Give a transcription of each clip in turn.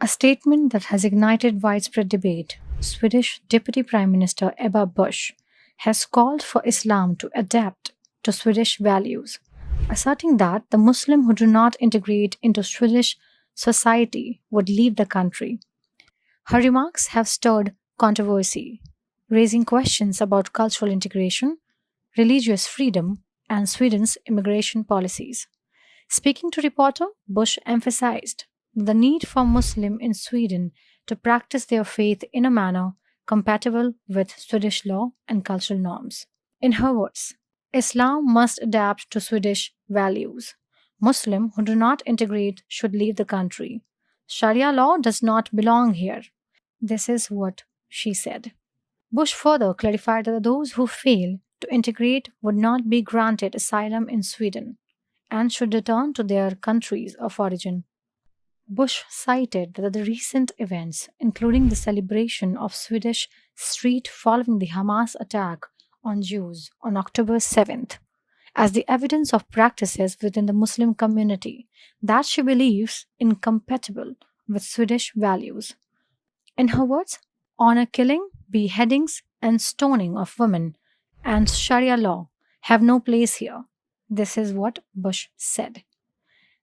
A statement that has ignited widespread debate. Swedish Deputy Prime Minister Ebba Busch has called for Islam to adapt to Swedish values, asserting that the Muslim who do not integrate into Swedish society would leave the country. Her remarks have stirred controversy, raising questions about cultural integration, religious freedom, and Sweden's immigration policies. Speaking to reporter, Bush emphasized the need for Muslims in Sweden to practice their faith in a manner compatible with Swedish law and cultural norms. In her words, Islam must adapt to Swedish values. Muslims who do not integrate should leave the country. Sharia law does not belong here. This is what she said. Bush further clarified that those who fail to integrate would not be granted asylum in Sweden and should return to their countries of origin. Bush cited that the recent events, including the celebration of Swedish Street following the Hamas attack on Jews on October 7th, as the evidence of practices within the Muslim community that she believes incompatible with Swedish values. In her words, honor killing, beheadings, and stoning of women and Sharia law have no place here. This is what Bush said.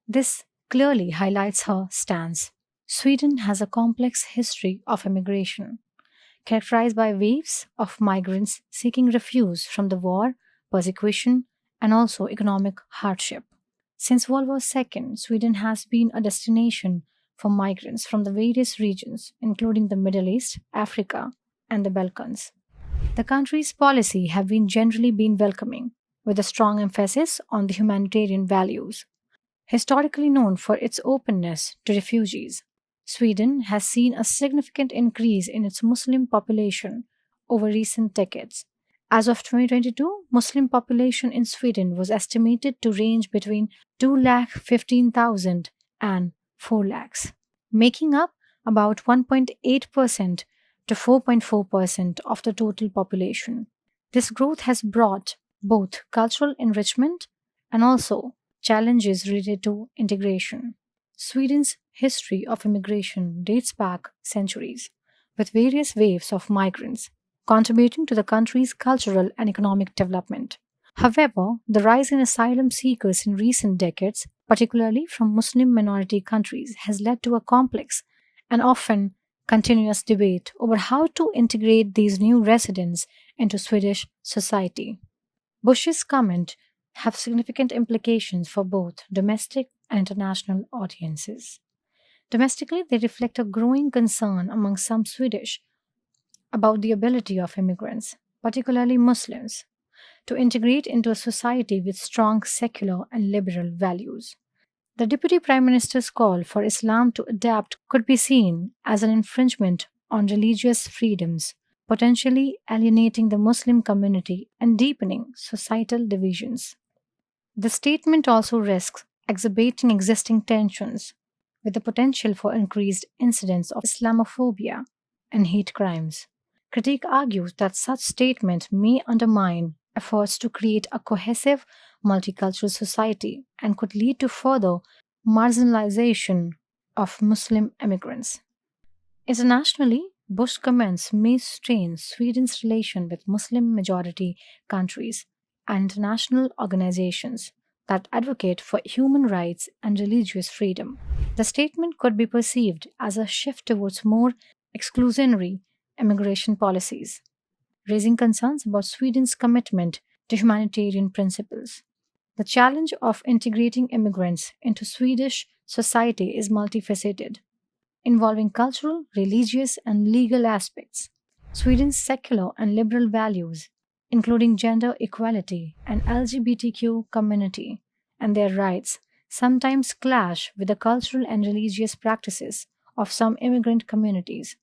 This clearly highlights her stance. Sweden has a complex history of immigration, characterized by waves of migrants seeking refuge from the war, persecution, and also economic hardship. Since World War II, Sweden has been a destination for migrants from the various regions, including the Middle East, Africa, and the Balkans. The country's policy have been generally been welcoming, with a strong emphasis on the humanitarian values. Historically known for its openness to refugees, Sweden has seen a significant increase in its Muslim population over recent decades. As of 2022, Muslim population in Sweden was estimated to range between 2,15,000 and 4 lakhs, making up about 1.8% to 4.4% of the total population. This growth has brought both cultural enrichment and also challenges related to integration. Sweden's history of immigration dates back centuries, with various waves of migrants contributing to the country's cultural and economic development. However, the rise in asylum seekers in recent decades, particularly from Muslim minority countries, has led to a complex and often continuous debate over how to integrate these new residents into Swedish society. Bush's comment have significant implications for both domestic and international audiences. Domestically, they reflect a growing concern among some Swedish about the ability of immigrants, particularly Muslims, to integrate into a society with strong secular and liberal values. The Deputy Prime Minister's call for Islam to adapt could be seen as an infringement on religious freedoms, potentially alienating the Muslim community and deepening societal divisions. The statement also risks exacerbating existing tensions, with the potential for increased incidents of Islamophobia and hate crimes. Critique argues that such statement may undermine efforts to create a cohesive multicultural society and could lead to further marginalization of Muslim immigrants. Internationally, Bush comments may strain Sweden's relation with Muslim majority countries and international organizations that advocate for human rights and religious freedom. The statement could be perceived as a shift towards more exclusionary immigration policies, raising concerns about Sweden's commitment to humanitarian principles. The challenge of integrating immigrants into Swedish society is multifaceted, involving cultural, religious, and legal aspects. Sweden's secular and liberal values, including gender equality and LGBTQ community and their rights, sometimes clash with the cultural and religious practices of some immigrant communities.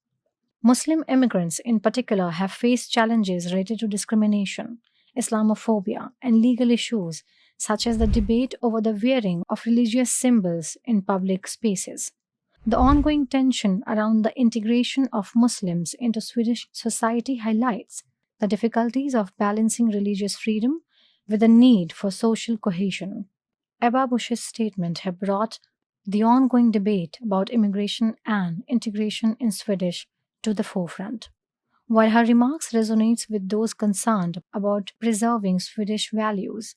Muslim immigrants, in particular, have faced challenges related to discrimination, Islamophobia, and legal issues such as the debate over the wearing of religious symbols in public spaces. The ongoing tension around the integration of Muslims into Swedish society highlights the difficulties of balancing religious freedom with the need for social cohesion. Ebba Busch's statement have brought the ongoing debate about immigration and integration in Swedish to the forefront. While her remarks resonates with those concerned about preserving Swedish values,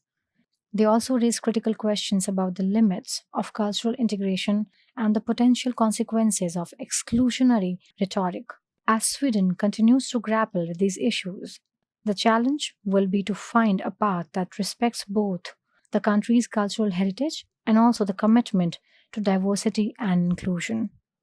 they also raise critical questions about the limits of cultural integration and the potential consequences of exclusionary rhetoric. As Sweden continues to grapple with these issues, the challenge will be to find a path that respects both the country's cultural heritage and also the commitment to diversity and inclusion.